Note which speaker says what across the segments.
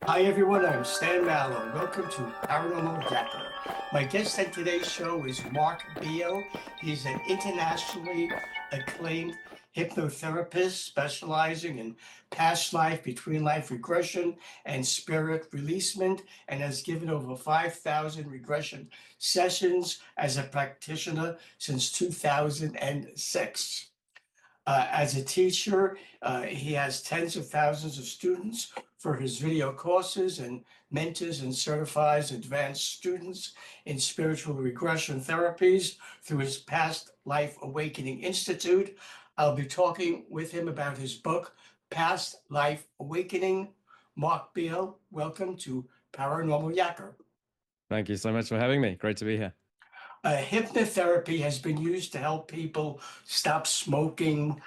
Speaker 1: Hi everyone, I'm Stan Mallow. Welcome to Paranormal Yakker. My guest on today's show is Mark Beale. He's an internationally acclaimed hypnotherapist specializing in past life, between life regression, and spirit releasement, and has given over 5,000 regression sessions as a practitioner since 2006. As a teacher, he has tens of thousands of students for his video courses and mentors and certifies advanced students in spiritual regression therapies through his Past Life Awakening Institute. I'll be talking with him about his book, Past Life Awakening. Mark Beale, welcome to Paranormal Yakker.
Speaker 2: Thank you so much for having me. Great to be here.
Speaker 1: Hypnotherapy has been used to help people stop smoking,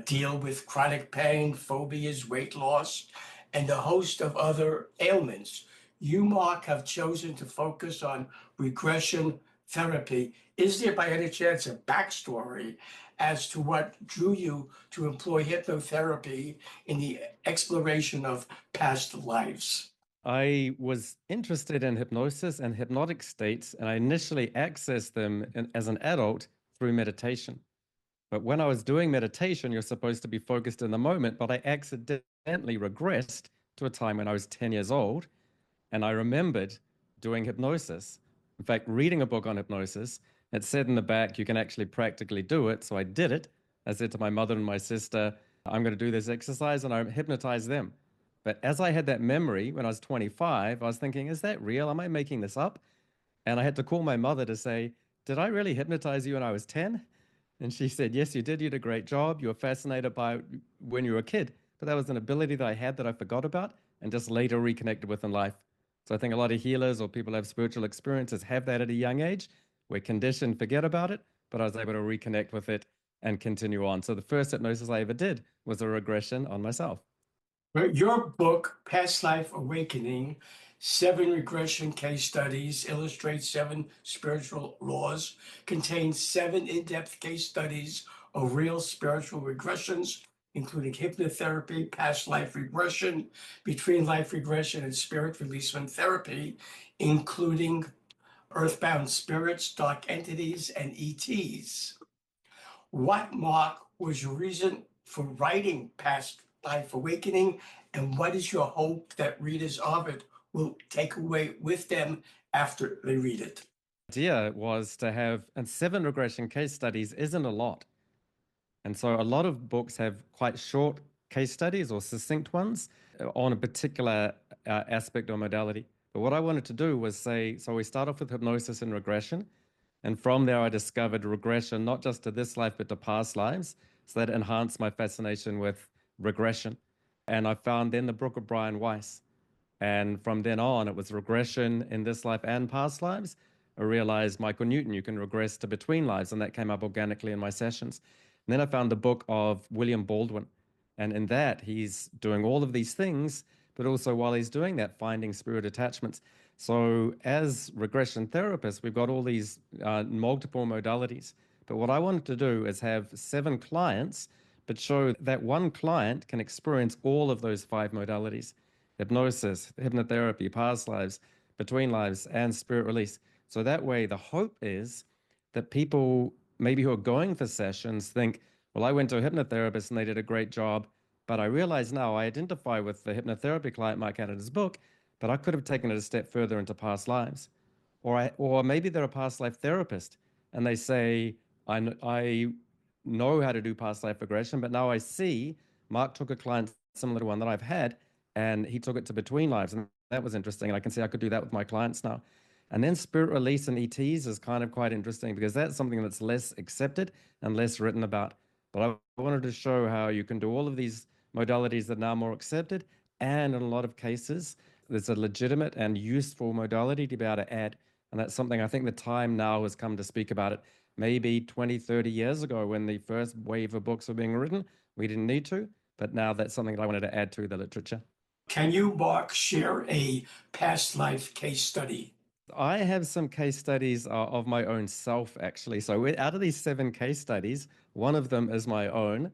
Speaker 1: deal with chronic pain, phobias, weight loss, and a host of other ailments. You, Mark, have chosen to focus on regression therapy. Is there by any chance a backstory as to what drew you to employ hypnotherapy in the exploration of past lives?
Speaker 2: I was interested in hypnosis and hypnotic states, and I initially accessed them as an adult through meditation. But when I was doing meditation, you're supposed to be focused in the moment, but I accidentally regressed to a time when I was 10 years old, and I remembered doing hypnosis. In fact, reading a book on hypnosis, it said in the back, you can actually practically do it. So I did it. I said to my mother and my sister, I'm going to do this exercise, and I hypnotized them. But as I had that memory when I was 25, I was thinking, is that real? Am I making this up? And I had to call my mother to say, did I really hypnotize you when I was 10? And she said, yes, you did. You did a great job. You were fascinated by it when you were a kid. But that was an ability that I had that I forgot about and just later reconnected with in life. So I think a lot of healers or people who have spiritual experiences have that at a young age. We're conditioned, forget about it, but I was able to reconnect with it and continue on. So the first hypnosis I ever did was a regression on myself.
Speaker 1: Well, your book, Past Life Awakening, Seven Regression Case Studies, illustrates seven spiritual laws, contains seven in-depth case studies of real spiritual regressions, including hypnotherapy, past life regression, between life regression, and spirit releasement therapy, including earthbound spirits, dark entities, and ETs. What, Mark, was your reason for writing Past Life Awakening, and what is your hope that readers of it will take away with them after they read it?
Speaker 2: Idea was to have, and seven regression case studies isn't a lot. And so a lot of books have quite short case studies or succinct ones on a particular aspect or modality. But what I wanted to do was say, so we start off with hypnosis and regression. And from there, I discovered regression, not just to this life, but to past lives. So that enhanced my fascination with regression. And I found then the book of Brian Weiss. And from then on, it was regression in this life and past lives. I realized Michael Newton, you can regress to between lives, and that came up organically in my sessions. And then I found the book of William Baldwin. And in that, he's doing all of these things, but also while he's doing that, finding spirit attachments. So, as regression therapists, we've got all these multiple modalities. But what I wanted to do is have seven clients, but show that one client can experience all of those five modalities: hypnosis, hypnotherapy, past lives, between lives, and spirit release. So that way, the hope is that people maybe who are going for sessions think, well, I went to a hypnotherapist and they did a great job, but I realize now I identify with the hypnotherapy client Mark had in his book, but I could have taken it a step further into past lives. Or maybe they're a past life therapist and they say, I know how to do past life regression, but now I see Mark took a client similar to one that I've had and he took it to between lives. And that was interesting. And I can see I could do that with my clients now. And then spirit release and ETs is kind of quite interesting because that's something that's less accepted and less written about. But I wanted to show how you can do all of these modalities that are now more accepted. And in a lot of cases, there's a legitimate and useful modality to be able to add. And that's something I think the time now has come to speak about it. Maybe 20, 30 years ago, when the first wave of books were being written, we didn't need to. But now that's something that I wanted to add to the literature.
Speaker 1: Can you, Mark, share a past life case study?
Speaker 2: I have some case studies of my own self, actually. So out of these seven case studies, one of them is my own,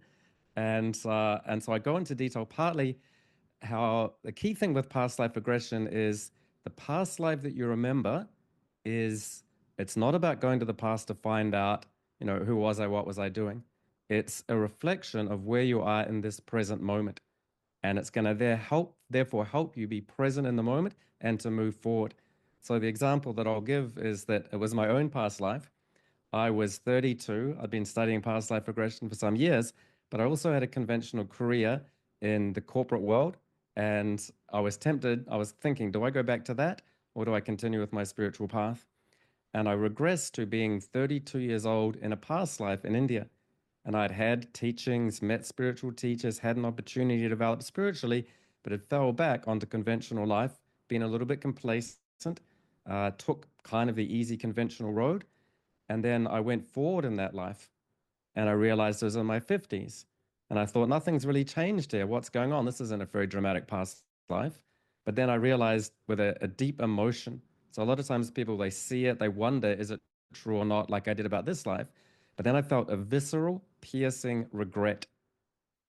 Speaker 2: and so I go into detail partly. how the key thing with past life regression is the past life that you remember is it's not about going to the past to find out, who was I, what was I doing. It's a reflection of where you are in this present moment. And it's going to therefore help you be present in the moment and to move forward. So the example that I'll give is that it was my own past life. I was 32. I'd been studying past life regression for some years, but I also had a conventional career in the corporate world. And I was tempted, I was thinking, do I go back to that or do I continue with my spiritual path? And I regressed to being 32 years old in a past life in India. And I'd had teachings, met spiritual teachers, had an opportunity to develop spiritually, but it fell back onto conventional life, being a little bit complacent, took kind of the easy conventional road. And then I went forward in that life and I realized I was in my 50s. And I thought, nothing's really changed here. What's going on? This isn't a very dramatic past life. But then I realized with a deep emotion. So a lot of times people, they see it, they wonder, is it true or not, like I did about this life? But then I felt a visceral, piercing regret.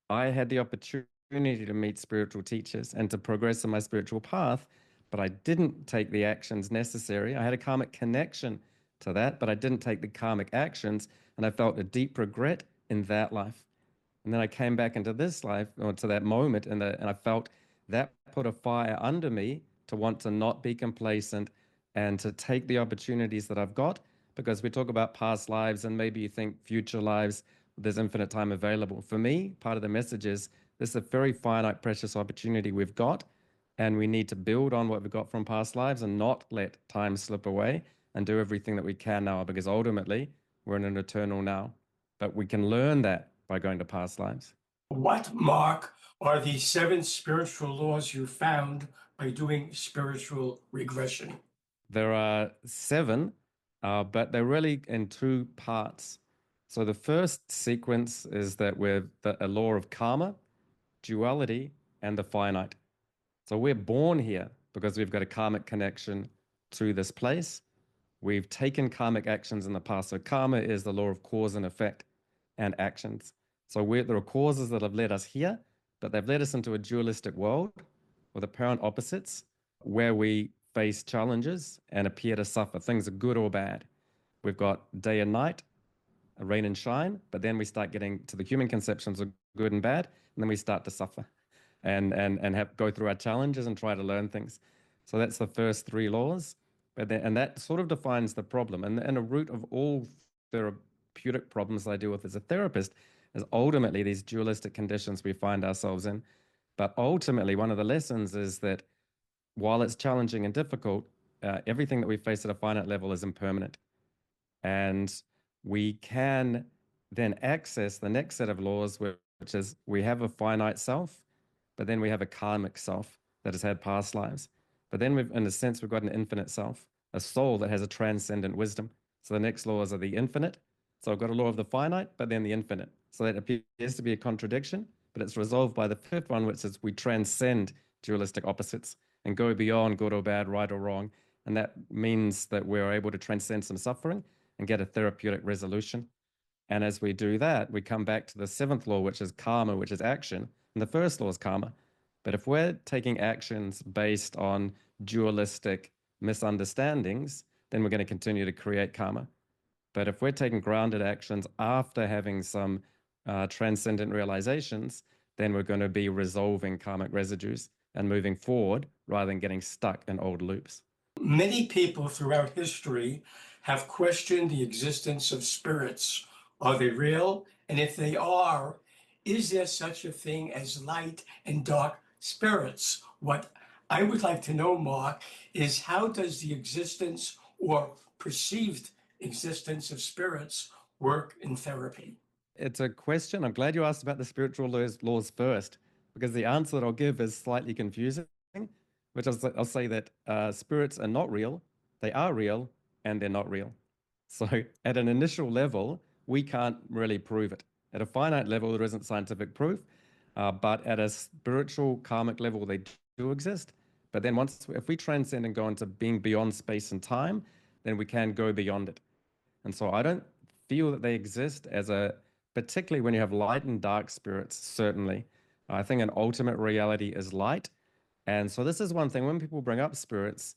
Speaker 2: I had the opportunity to meet spiritual teachers and to progress in my spiritual path, but I didn't take the actions necessary. I had a karmic connection to that, but I didn't take the karmic actions, and I felt a deep regret in that life. And then I came back into this life, or to that moment, and I felt that put a fire under me to want to not be complacent and to take the opportunities that I've got. Because we talk about past lives, and maybe you think future lives, there's infinite time available. For me, part of the message is this is a very finite, precious opportunity we've got, and we need to build on what we've got from past lives and not let time slip away and do everything that we can now, because ultimately we're in an eternal now. But we can learn that by going to past lives.
Speaker 1: What, Mark, are the 7 spiritual laws you found by doing spiritual regression?
Speaker 2: There are 7, but they're really in 2 parts. So the first sequence is that we're a law of karma, duality, and the finite. So we're born here because we've got a karmic connection to this place. We've taken karmic actions in the past. So karma is the law of cause and effect and actions. So there are causes that have led us here, but they've led us into a dualistic world with apparent opposites where we face challenges and appear to suffer. Things are good or bad. We've got day and night, rain and shine, but then we start getting to the human conceptions of good and bad, and then we start to suffer and go through our challenges and try to learn things. So that's the first 3 laws. And that sort of defines the problem. And a root of all therapeutic problems I deal with as a therapist is ultimately these dualistic conditions we find ourselves in. But ultimately, one of the lessons is that while it's challenging and difficult, everything that we face at a finite level is impermanent. And we can then access the next set of laws, which is we have a finite self, but then we have a karmic self that has had past lives. But then in a sense, we've got an infinite self, a soul that has a transcendent wisdom. So the next laws are the infinite. So I've got a law of the finite, but then the infinite. So that appears to be a contradiction, but it's resolved by the 5th one, which is we transcend dualistic opposites and go beyond good or bad, right or wrong. And that means that we're able to transcend some suffering and get a therapeutic resolution. And as we do that, we come back to the 7th law, which is karma, which is action. And the first law is karma. But if we're taking actions based on dualistic misunderstandings, then we're going to continue to create karma. But if we're taking grounded actions after having some transcendent realizations, then we're going to be resolving karmic residues and moving forward rather than getting stuck in old loops.
Speaker 1: Many people throughout history have questioned the existence of spirits. Are they real? And if they are, is there such a thing as light and dark spirits? What I would like to know, Mark, is how does the existence or perceived existence of spirits work in therapy?
Speaker 2: It's a question. I'm glad you asked about the spiritual laws first, because the answer that I'll give is slightly confusing, which I'll say that spirits are not real, they are real, and they're not real. So at an initial level, we can't really prove it. At a finite level, there isn't scientific proof, but at a spiritual karmic level, they do exist. But then if we transcend and go into being beyond space and time, then we can go beyond it. And so I don't feel that they exist particularly when you have light and dark spirits, certainly. I think an ultimate reality is light. And so this is one thing when people bring up spirits,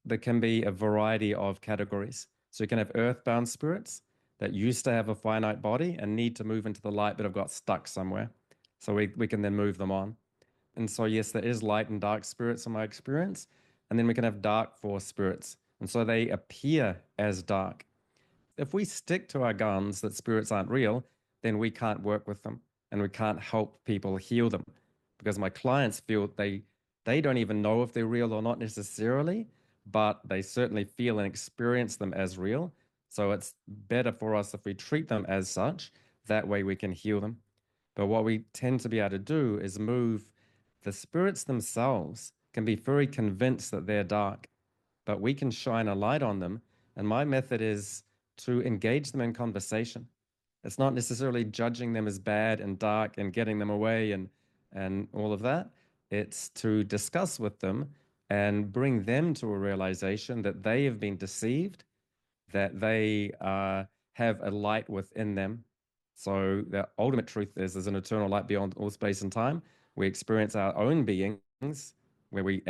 Speaker 2: there can be a variety of categories. So you can have earthbound spirits that used to have a finite body and need to move into the light, but have got stuck somewhere. So we can then move them on. And so, yes, there is light and dark spirits in my experience. And then we can have dark force spirits. And so they appear as dark. If we stick to our guns that spirits aren't real, then we can't work with them and we can't help people heal them because my clients feel they don't even know if they're real or not necessarily, but they certainly feel and experience them as real. So it's better for us if we treat them as such. That way we can heal them. But what we tend to be able to do is move the spirits themselves can be very convinced that they're dark, but we can shine a light on them. And my method is to engage them in conversation. It's not necessarily judging them as bad and dark and getting them away and all of that. It's to discuss with them and bring them to a realization that they have been deceived, that they have a light within them. So the ultimate truth is there's an eternal light beyond all space and time. We experience our own beings where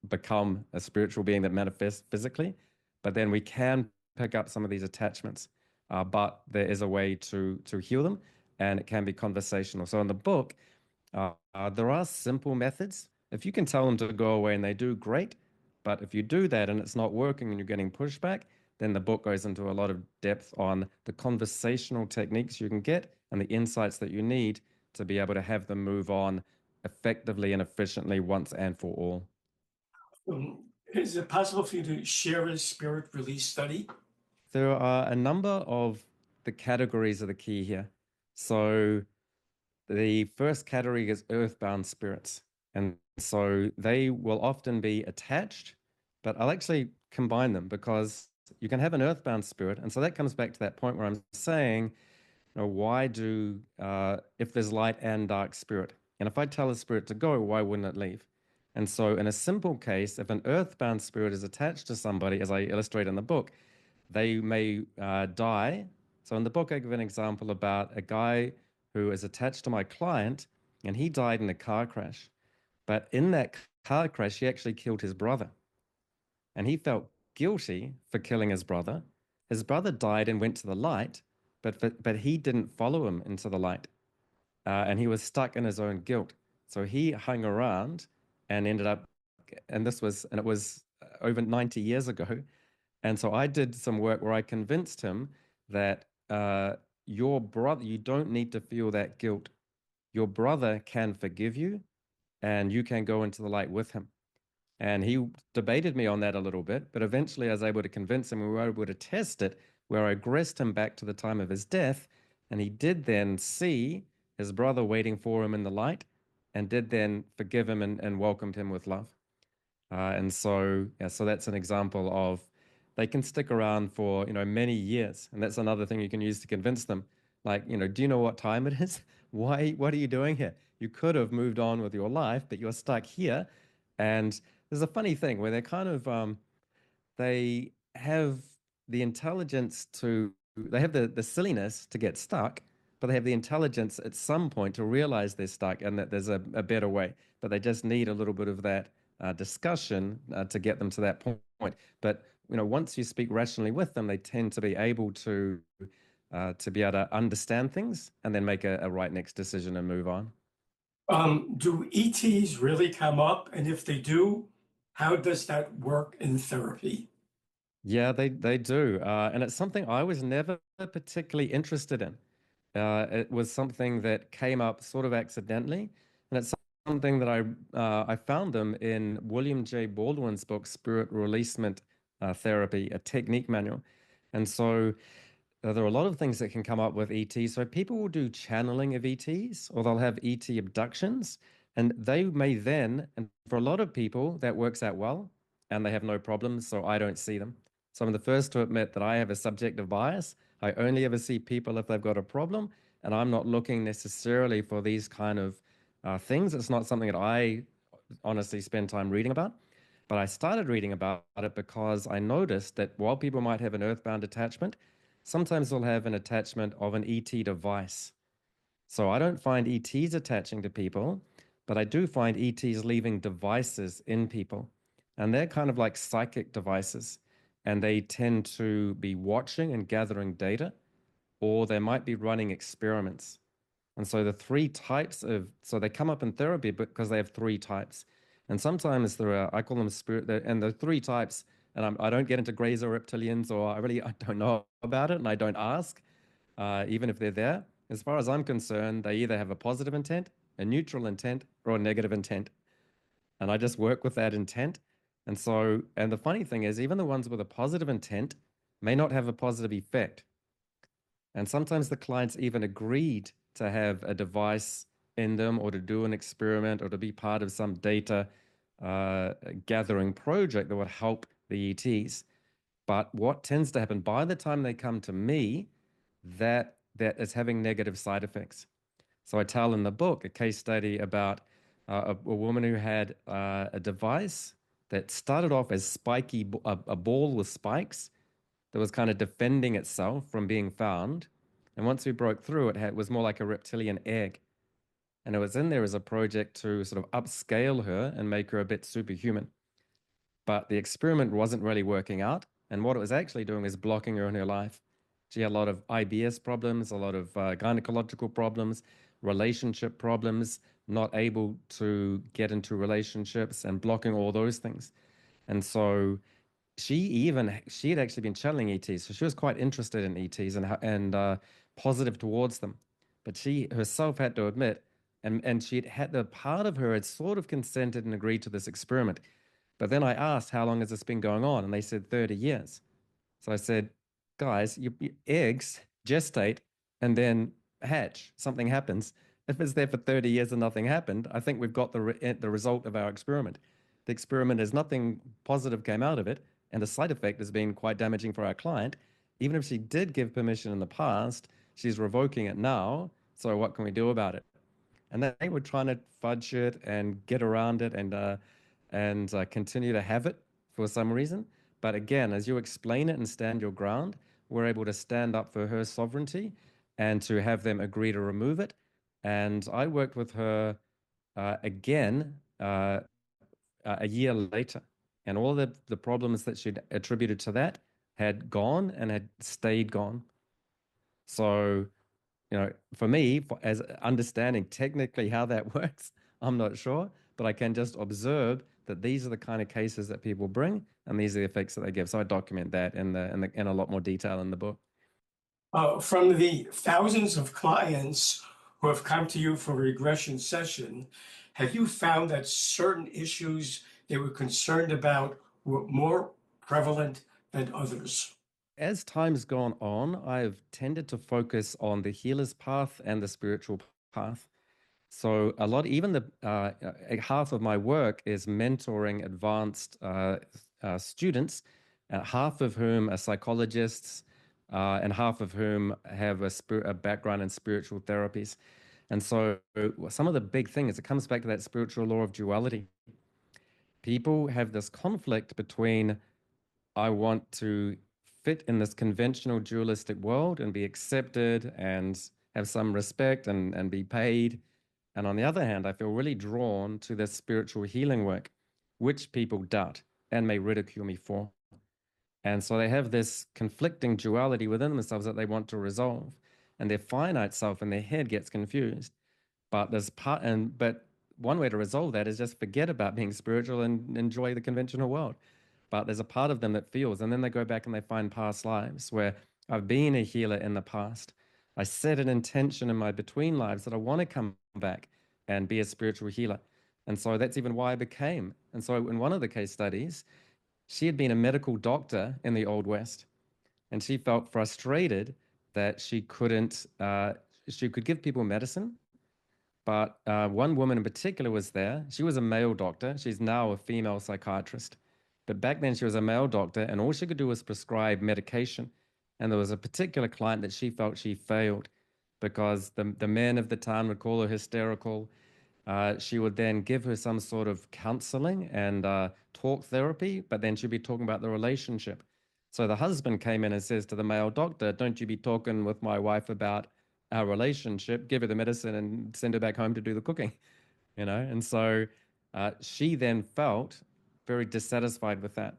Speaker 2: become a spiritual being that manifests physically, but then we can pick up some of these attachments. But there is a way to heal them, and it can be conversational. So in the book, there are simple methods. If you can tell them to go away and they do, great. But if you do that and it's not working and you're getting pushback, then the book goes into a lot of depth on the conversational techniques you can get and the insights that you need to be able to have them move on effectively and efficiently once and for all.
Speaker 1: Is it possible for you to share a spirit release study?
Speaker 2: There are a number of the categories of the key here. So the first category is earthbound spirits. And so they will often be attached, but I'll actually combine them because you can have an earthbound spirit. And so that comes back to that point where I'm saying, why if there's light and dark spirit, and if I tell a spirit to go, why wouldn't it leave? And so in a simple case, if an earthbound spirit is attached to somebody, as I illustrate in the book, they may die. So in the book, I give an example about a guy who is attached to my client, and he died in a car crash. But in that car crash, he actually killed his brother, and he felt guilty for killing his brother. His brother died and went to the light, but he didn't follow him into the light, and he was stuck in his own guilt. So he hung around and ended up, and it was over 90 years ago. And so I did some work where I convinced him that your brother, you don't need to feel that guilt. Your brother can forgive you and you can go into the light with him. And he debated me on that a little bit, but eventually I was able to convince him. We were able to test it where I regressed him back to the time of his death. And he did then see his brother waiting for him in the light and did then forgive him and welcomed him with love. And so, yeah, so that's an example of they can stick around for, many years. And that's another thing you can use to convince them. Like, do you know what time it is? What are you doing here? You could have moved on with your life, but you're stuck here. And there's a funny thing where they have the intelligence they have the silliness to get stuck, but they have the intelligence at some point to realize they're stuck and that there's a better way. But they just need a little bit of that discussion to get them to that point. But once you speak rationally with them, they tend to be able to be able to understand things and then make a right next decision and move on.
Speaker 1: Do ETs really come up? And if they do, how does that work in therapy?
Speaker 2: Yeah, they do, and it's something I was never particularly interested in. It was something that came up sort of accidentally, and it's something that I found them in William J. Baldwin's book, Spirit Releasement Therapy, a technique manual. And so there are a lot of things that can come up with ETs. So people will do channeling of ETs, or they'll have ET abductions, and they may then, and for a lot of people, that works out well, and they have no problems, so I don't see them. So I'm the first to admit that I have a subjective bias. I only ever see people if they've got a problem, and I'm not looking necessarily for these kind of things. It's not something that I honestly spend time reading about. But I started reading about it because I noticed that while people might have an earthbound attachment, sometimes they'll have an attachment of an ET device. So I don't find ETs attaching to people, but I do find ETs leaving devices in people. And they're kind of like psychic devices. And they tend to be watching and gathering data, or they might be running experiments. And so the three types of, so they come up in therapy because they have three types. And sometimes there are, I call them spirit, and the three types, and I don't get into grays or reptilians, or I don't know about it, and I don't ask, even if they're there. As far as I'm concerned, they either have a positive intent, a neutral intent, or a negative intent. And I just work with that intent. And so, and the funny thing is, even the ones with a positive intent may not have a positive effect. And sometimes the clients even agreed to have a device in them or to do an experiment or to be part of some data gathering project that would help the ETs. But what tends to happen by the time they come to me, that is having negative side effects. So I tell in the book a case study about a woman who had a device that started off as a ball with spikes that was kind of defending itself from being found. And once we broke through, it was more like a reptilian egg. And it was in there as a project to sort of upscale her and make her a bit superhuman. But the experiment wasn't really working out. And what it was actually doing is blocking her in her life. She had a lot of IBS problems, a lot of gynecological problems, relationship problems, not able to get into relationships and blocking all those things. And so she had actually been channeling ETs, so she was quite interested in ETs and positive towards them. But she herself had to admit, and she'd had the part of her had sort of consented and agreed to this experiment. But then I asked, how long has this been going on? And they said 30 years. So I said, guys, your eggs gestate and then hatch. Something happens. If it's there for 30 years and nothing happened, I think we've got the result of our experiment. The experiment is nothing positive came out of it, and the side effect has been quite damaging for our client. Even if she did give permission in the past, she's revoking it now. So what can we do about it? And they were trying to fudge it and get around it and continue to have it for some reason. But again, as you explain it and stand your ground, we're able to stand up for her sovereignty and to have them agree to remove it. And I worked with her again a year later, and all the problems that she'd attributed to that had gone and had stayed gone. So for me, as understanding technically how that works, I'm not sure, but I can just observe that these are the kind of cases that people bring, and these are the effects that they give. So I document that in a lot more detail in the book.
Speaker 1: From the thousands of clients who have come to you for a regression session, have you found that certain issues they were concerned about were more prevalent than others?
Speaker 2: As time's gone on, I've tended to focus on the healer's path and the spiritual path. So a lot, even the half of my work is mentoring advanced students, half of whom are psychologists, and half of whom have a background in spiritual therapies. And so some of the big things, it comes back to that spiritual law of duality. People have this conflict between I want to fit in this conventional dualistic world and be accepted and have some respect and be paid. And on the other hand, I feel really drawn to this spiritual healing work, which people doubt and may ridicule me for. And so they have this conflicting duality within themselves that they want to resolve. And their finite self in their head gets confused. But one way to resolve that is just forget about being spiritual and enjoy the conventional world. But there's a part of them that feels, and then they go back and they find past lives where I've been a healer in the past. I set an intention in my between lives that I want to come back and be a spiritual healer. And so that's even why I became. And so in one of the case studies, she had been a medical doctor in the Old West, and she felt frustrated that she could give people medicine, but one woman in particular was there. She was a male doctor. She's now a female psychiatrist. But back then, she was a male doctor, and all she could do was prescribe medication. And there was a particular client that she felt she failed because the men of the town would call her hysterical. She would then give her some sort of counseling and talk therapy, but then she'd be talking about the relationship. So the husband came in and says to the male doctor, "Don't you be talking with my wife about our relationship, give her the medicine, and send her back home to do the cooking, you know? And so she then felt very dissatisfied with that.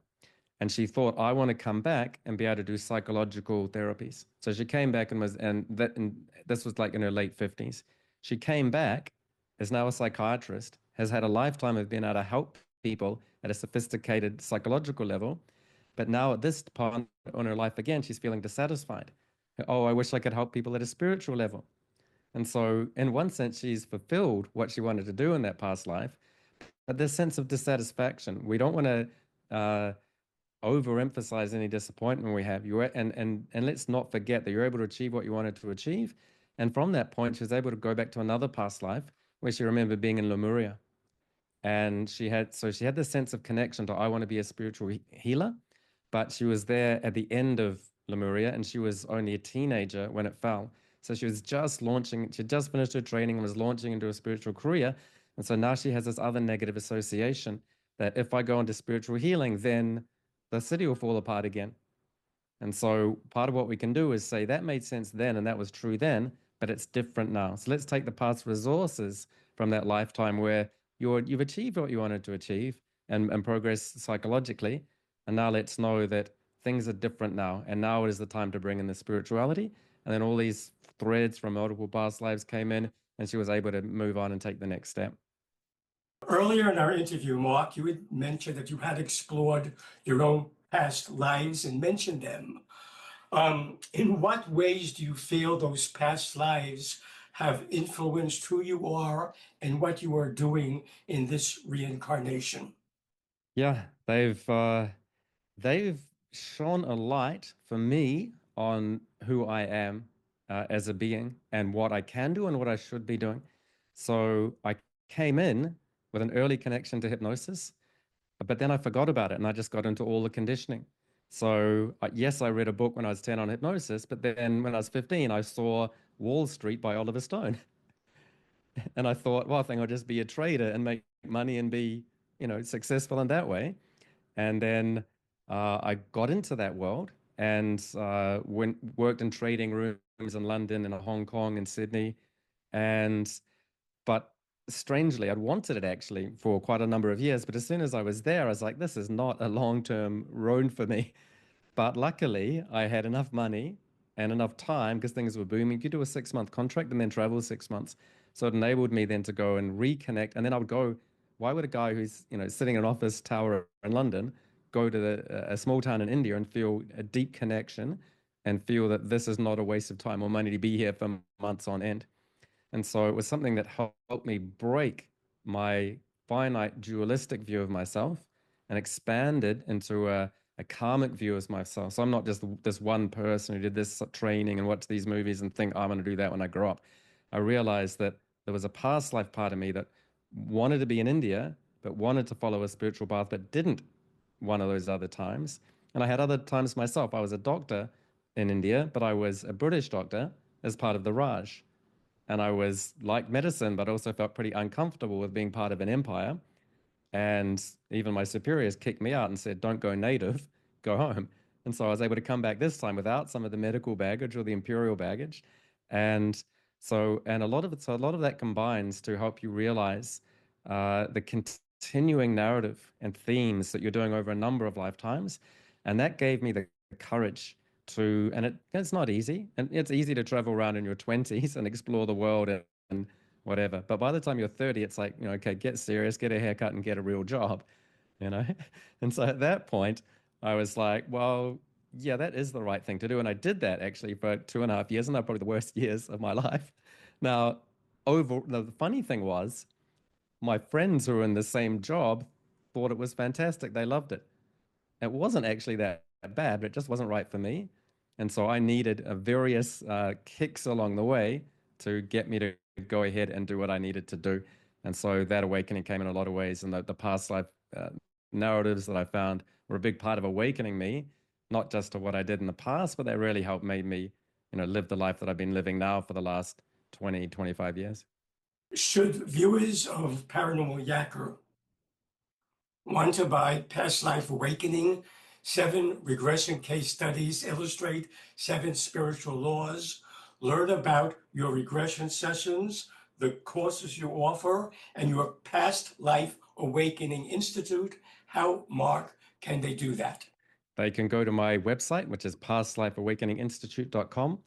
Speaker 2: And she thought, I want to come back and be able to do psychological therapies. So she came back and this was like in her late 50s. She came back, is now a psychiatrist, has had a lifetime of being able to help people at a sophisticated psychological level. But now at this point in her life again, she's feeling dissatisfied. Oh, I wish I could help people at a spiritual level. And so, in one sense, she's fulfilled what she wanted to do in that past life. But this sense of dissatisfaction, we don't want to overemphasize any disappointment we have. And let's not forget that you're able to achieve what you wanted to achieve. And from that point, she was able to go back to another past life where she remembered being in Lemuria. And she had this sense of connection to I want to be a spiritual healer, but she was there at the end of Lemuria and she was only a teenager when it fell. So she was just launching, she just finished her training and was launching into a spiritual career. And so now she has this other negative association that if I go into spiritual healing, then the city will fall apart again. And so part of what we can do is say that made sense then and that was true then, but it's different now. So let's take the past resources from that lifetime where you've achieved what you wanted to achieve and progress psychologically. And now let's know that things are different now. And now is the time to bring in the spirituality. And then all these threads from multiple past lives came in and she was able to move on and take the next step.
Speaker 1: Earlier in our interview, Mark, you had mentioned that you had explored your own past lives and mentioned them. In what ways do you feel those past lives have influenced who you are and what you are doing in this reincarnation?
Speaker 2: Yeah, they've shone a light for me on who I am as a being and what I can do and what I should be doing. So I came in with an early connection to hypnosis, but then I forgot about it and I just got into all the conditioning. So, yes, I read a book when I was 10 on hypnosis, but then when I was 15, I saw Wall Street by Oliver Stone. And I thought, well, I think I'll just be a trader and make money and be, successful in that way. And then I got into that world and worked in trading rooms in London and Hong Kong and Sydney. And but strangely, I'd wanted it actually for quite a number of years. But as soon as I was there, I was like, this is not a long-term road for me. But luckily, I had enough money and enough time because things were booming. You could do a 6-month contract and then travel 6 months. So it enabled me then to go and reconnect. And then I would go, why would a guy who's, sitting in an office tower in London go to a small town in India and feel a deep connection and feel that this is not a waste of time or money to be here for months on end? And so it was something that helped me break my finite dualistic view of myself and expand it into a karmic view of myself. So I'm not just this one person who did this training and watched these movies and think I'm going to do that when I grow up. I realized that there was a past life part of me that wanted to be in India, but wanted to follow a spiritual path, but didn't one of those other times. And I had other times myself. I was a doctor in India, but I was a British doctor as part of the Raj. And I was like medicine, but also felt pretty uncomfortable with being part of an empire. And even my superiors kicked me out and said, don't go native, go home. And so I was able to come back this time without some of the medical baggage or the imperial baggage. And and a lot of that combines to help you realize the continuing narrative and themes that you're doing over a number of lifetimes. And that gave me the courage it's not easy. And it's easy to travel around in your 20s and explore the world and whatever. But by the time you're 30, it's like, okay, get serious, get a haircut and get a real job, you know? And so at that point, I was like, well, yeah, that is the right thing to do. And I did that actually for 2.5 years, and they're probably the worst years of my life. Now, the funny thing was, my friends who were in the same job thought it was fantastic. They loved it. It wasn't actually that bad, but it just wasn't right for me. And so I needed various kicks along the way to get me to go ahead and do what I needed to do. And so that awakening came in a lot of ways. And the past life narratives that I found were a big part of awakening me, not just to what I did in the past, but they really helped made me, live the life that I've been living now for the last 20, 25 years.
Speaker 1: Should viewers of Paranormal Yakker want to buy Past Life Awakening, 7 regression case studies illustrate 7 spiritual laws, learn about your regression sessions, the courses you offer, and your Past Life Awakening Institute, how, Mark, can they do that?
Speaker 2: They can go to my website, which is pastlifeawakeninginstitute.com.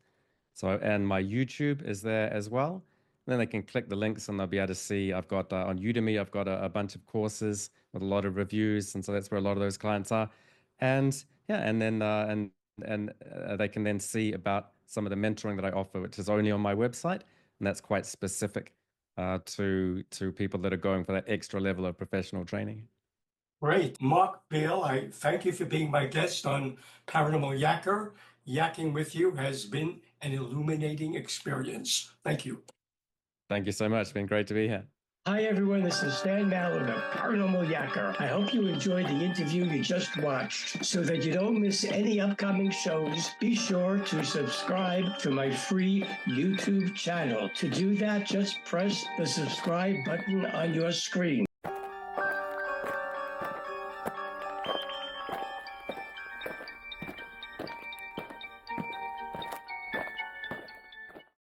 Speaker 2: So, and my YouTube is there as well. And then they can click the links and they'll be able to see I've got on Udemy, I've got a bunch of courses with a lot of reviews. And so that's where a lot of those clients are. And yeah, and then, they can then see about some of the mentoring that I offer, which is only on my website. And that's quite specific to people that are going for that extra level of professional training.
Speaker 1: Great. Mark Beale, I thank you for being my guest on Paranormal Yakker. Yakking with you has been an illuminating experience. Thank you.
Speaker 2: Thank you so much. It's been great to be here.
Speaker 1: Hi, everyone. This is Stan Mallard of Paranormal Yakker. I hope you enjoyed the interview you just watched. So that you don't miss any upcoming shows, be sure to subscribe to my free YouTube channel. To do that, just press the subscribe button on your screen.